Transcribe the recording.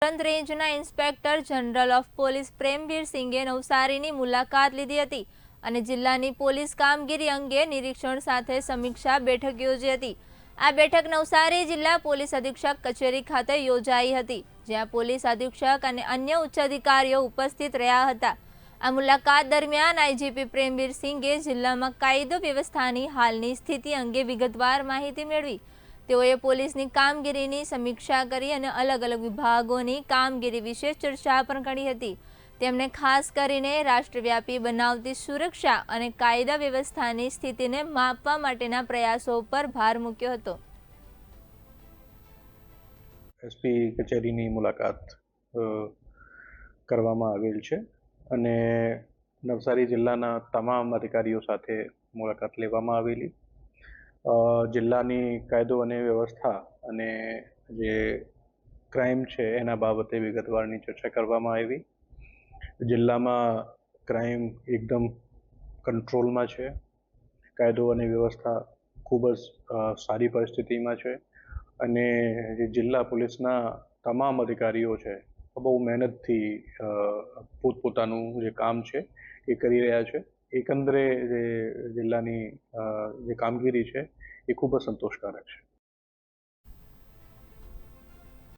કરંદ રેન્જના inspector general of police Premvir સિંઘે નવસારીની મુલાકાત લીધી હતી અને જિલ્લાની પોલીસ કામગીરી અંગે નિરીક્ષણ સાથે સમીક્ષા બેઠક યોજી હતી। આ બેઠક નવસારી જિલ્લા પોલીસ અધિક્ષક કચેરી ખાતે યોજાઈ હતી, જ્યાં પોલીસ અધિક્ષક અને અન્ય ઉચ્ચ અધિકારીઓ ઉપસ્થિત રહ્યા હતા। આ મુલાકાત દરમિયાન આઈજીપી પ્રેમવીર સિંઘે જિલ્લામાં કાયદો વ્યવસ્થાની હાલની સ્થિતિ અંગે વિગતવાર માહિતી મેળવી। તેઓએ પોલીસની કામગીરીની સમીક્ષા કરી અને અલગ અલગ વિભાગોની કામગીરી વિશે ચર્ચા પણ કરી હતી। તેમણે ખાસ કરીને રાષ્ટ્રવ્યાપી બનાવતી સુરક્ષા અને કાયદા વ્યવસ્થાની સ્થિતિને માપવા માટેના પ્રયાસો પર ભાર મૂક્યો હતો। એસપી કચેરીની મુલાકાત કરવામાં આવેલ છે અને નવસારી જિલ્લાના તમામ અધિકારીઓ સાથે મુલાકાત લેવામાં આવેલી। જિલ્લાની કાયદો અને વ્યવસ્થા અને જે ક્રાઇમ છે એના બાબતે વિગતવારની ચર્ચા કરવામાં આવી। જિલ્લામાં ક્રાઇમ એકદમ કંટ્રોલમાં છે, કાયદો અને વ્યવસ્થા ખૂબ જ સારી પરિસ્થિતિમાં છે અને જે જિલ્લા પોલીસના તમામ અધિકારીઓ છે બહુ મહેનતથી પોતપોતાનું જે કામ છે એ કરી રહ્યા છે। એકંદરે જે જિલ્લાની જે કામગીરી છે એ ખૂબ જ સંતોષકારક છે।